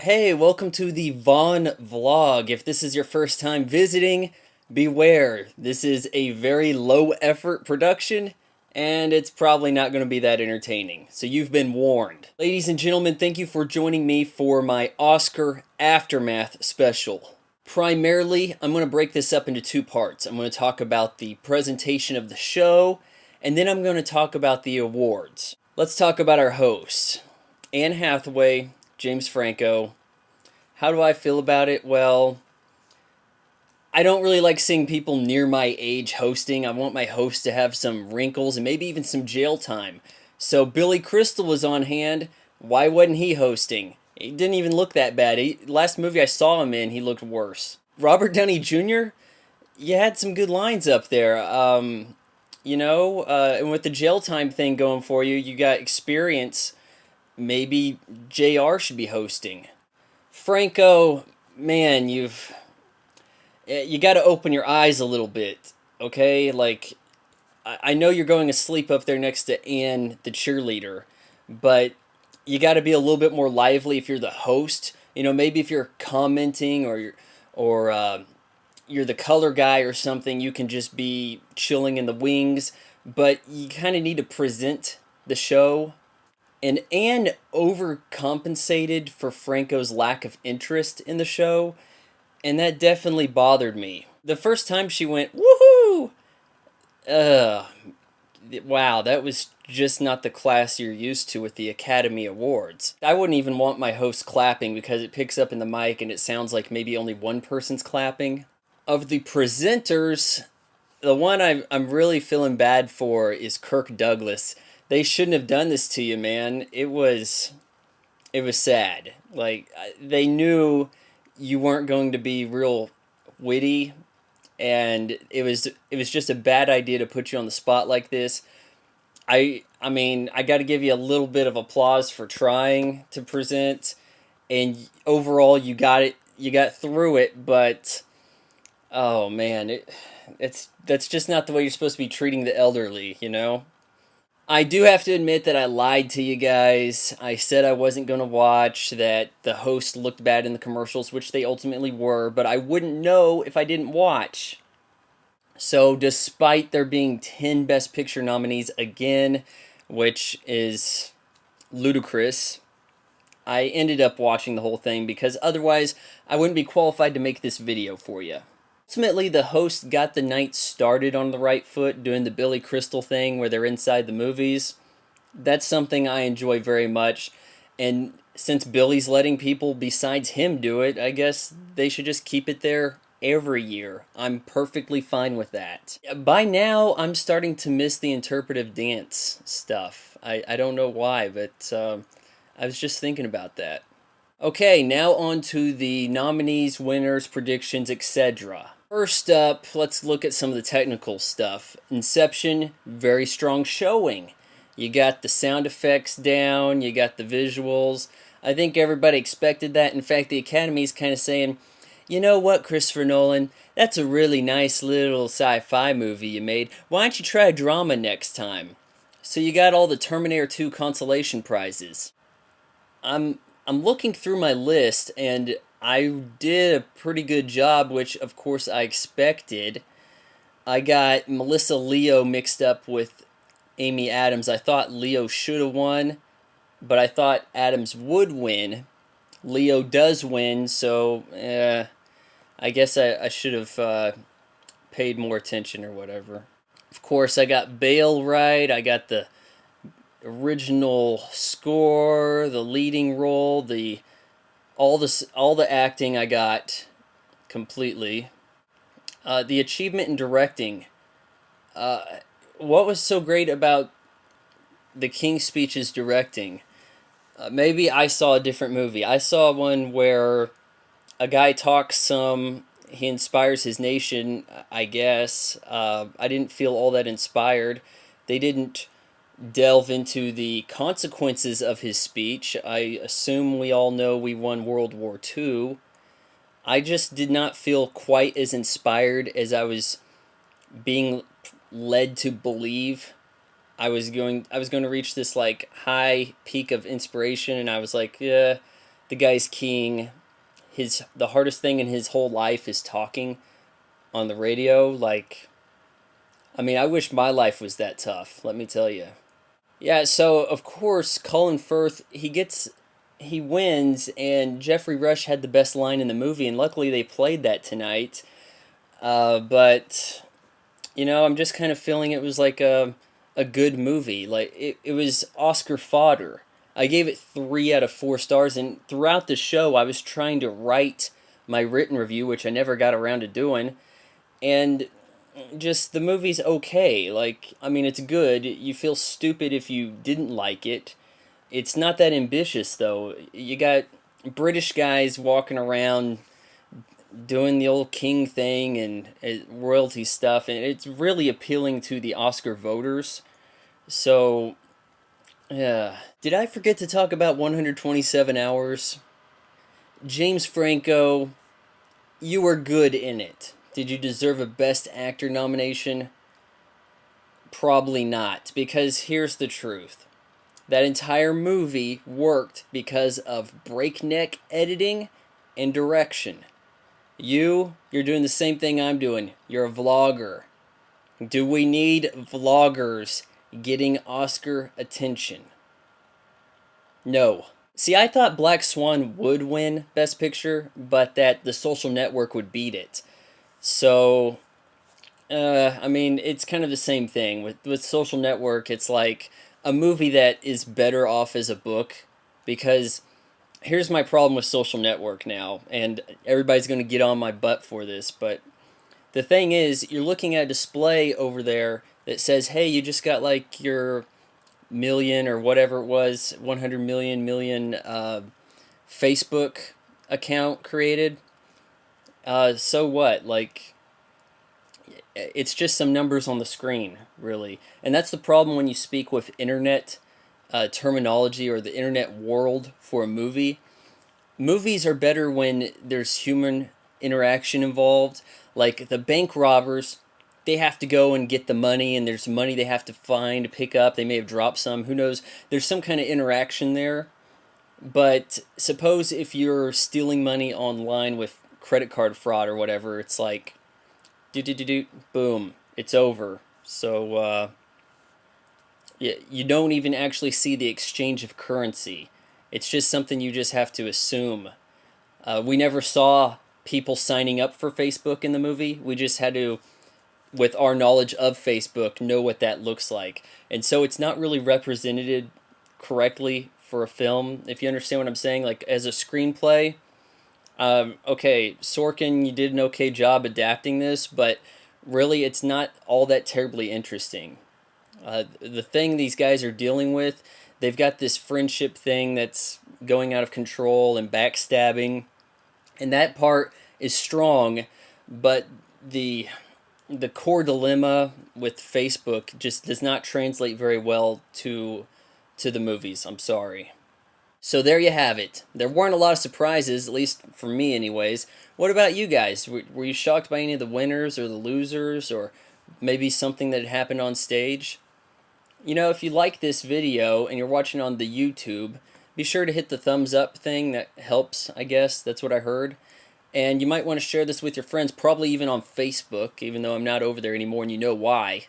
Hey, welcome to the Vaughn vlog. If this is your first time visiting, beware. This is a very low effort production and it's probably not going to be that entertaining. So you've been warned. Ladies and gentlemen, thank you for joining me for my Oscar Aftermath special. Primarily, I'm going to break this up into two parts. I'm going to talk about the presentation of the show and then I'm going to talk about the awards. Let's talk about our hosts. Anne Hathaway, James Franco. How do I feel about it? Well, I don't really like seeing people near my age hosting. I want my host to have some wrinkles and maybe even some jail time. So Billy Crystal was on hand. Why wasn't he hosting? He didn't even look that bad. Last movie I saw him in, he looked worse. Robert Downey Jr., you had some good lines up there. And with the jail time thing going for you, you got experience. Maybe JR should be hosting. Franco, man, you got to open your eyes a little bit, okay? Like, I know you're going to sleep up there next to Anne, the cheerleader, but you got to be a little bit more lively if you're the host. You know, maybe if you're commenting or you're the color guy or something, you can just be chilling in the wings, but you kind of need to present the show. And Anne overcompensated for Franco's lack of interest in the show, and that definitely bothered me. The first time she went, woohoo! Wow, that was just not the class you're used to with the Academy Awards. I wouldn't even want my host clapping because it picks up in the mic and it sounds like maybe only one person's clapping. Of the presenters, the one I'm really feeling bad for is Kirk Douglas. They shouldn't have done this to you, man. It was sad. Like, they knew you weren't going to be real witty, and it was just a bad idea to put you on the spot like this. I mean, I got to give you a little bit of applause for trying to present, and overall you got through it, but oh man, that's just not the way you're supposed to be treating the elderly, you know? I do have to admit that I lied to you guys. I said I wasn't going to watch, that the host looked bad in the commercials, which they ultimately were, but I wouldn't know if I didn't watch. So despite there being 10 Best Picture nominees again, which is ludicrous, I ended up watching the whole thing because otherwise I wouldn't be qualified to make this video for you. Ultimately, the host got the night started on the right foot, doing the Billy Crystal thing where they're inside the movies. That's something I enjoy very much, and since Billy's letting people besides him do it, I guess they should just keep it there every year. I'm perfectly fine with that. By now, I'm starting to miss the interpretive dance stuff. I don't know why, but I was just thinking about that. Okay, now on to the nominees, winners, predictions, etc. First up, let's look at some of the technical stuff. Inception, very strong showing. You got the sound effects down, you got the visuals. I think everybody expected that. In fact, the Academy's kind of saying, you know what, Christopher Nolan, that's a really nice little sci-fi movie you made. Why don't you try a drama next time? So you got all the Terminator 2 consolation prizes. I'm looking through my list, and I did a pretty good job, which of course I expected. I got Melissa Leo mixed up with Amy Adams. I thought Leo should have won, but I thought Adams would win. Leo does win, so I guess I should have paid more attention or whatever. Of course, I got Bale right. I got the original score, the leading role, all the acting I got completely. The achievement in directing. What was so great about the King's Speech's directing? Maybe I saw a different movie. I saw one where a guy talks some, he inspires his nation, I guess. I didn't feel all that inspired. They didn't delve into the consequences of his speech. I assume we all know we won World War II. I just did not feel quite as inspired as I was being led to believe. I was going to reach this like high peak of inspiration, and I was like, yeah, The guy's king. The hardest thing in his whole life is talking on the radio. Like, I mean, I wish my life was that tough, let me tell you. Yeah, so of course Colin Firth, he wins, and Jeffrey Rush had the best line in the movie, and luckily they played that tonight. But I'm just kind of feeling it was like a good movie. Like it was Oscar fodder. I gave it 3 out of 4 stars, and throughout the show I was trying to write my written review, which I never got around to doing, and just the movie's okay. Like, I mean, it's good. You feel stupid if you didn't like it. It's not that ambitious though. You got British guys walking around doing the old king thing and royalty stuff, and it's really appealing to the Oscar voters. So, yeah. Did I forget to talk about 127 Hours? James Franco, you were good in it. Did you deserve a Best Actor nomination? Probably not, because here's the truth. That entire movie worked because of breakneck editing and direction. You're doing the same thing I'm doing. You're a vlogger. Do we need vloggers getting Oscar attention? No. See, I thought Black Swan would win Best Picture, but that The Social Network would beat it. So, I mean, it's kind of the same thing. With Social Network, it's like a movie that is better off as a book, because here's my problem with Social Network now, and everybody's going to get on my butt for this, but the thing is, you're looking at a display over there that says, hey, you just got like your million or whatever it was, 100 million Facebook account created. So what? Like, it's just some numbers on the screen, really. And that's the problem when you speak with internet terminology or the internet world for a movie. Movies are better when there's human interaction involved. Like the bank robbers, they have to go and get the money, and there's money they have to find, pick up. They may have dropped some. Who knows? There's some kind of interaction there. But suppose if you're stealing money online with credit card fraud or whatever, it's like, do boom, it's over. So you don't even actually see the exchange of currency. It's just something you just have to assume. We never saw people signing up for Facebook in the movie. We just had to, with our knowledge of Facebook, know what that looks like. And so it's not really represented correctly for a film, if you understand what I'm saying. Like, as a screenplay, okay, Sorkin, you did an okay job adapting this, but really it's not all that terribly interesting. The thing these guys are dealing with, they've got this friendship thing that's going out of control and backstabbing, and that part is strong, but the core dilemma with Facebook just does not translate very well to the movies. I'm sorry. So there you have it. There weren't a lot of surprises, at least for me anyways. What about you guys? Were you shocked by any of the winners or the losers, or maybe something that happened on stage? If you like this video and you're watching on the YouTube, be sure to hit the thumbs up thing. That helps, I guess. That's what I heard. And you might want to share this with your friends, probably even on Facebook, even though I'm not over there anymore and you know why.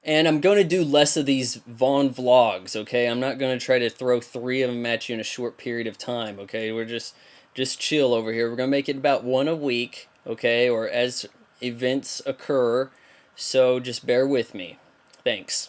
And I'm going to do less of these Vaughn vlogs, okay? I'm not going to try to throw 3 of them at you in a short period of time, okay? We're just chill over here. We're going to make it about 1 a week, okay? Or as events occur. So just bear with me. Thanks.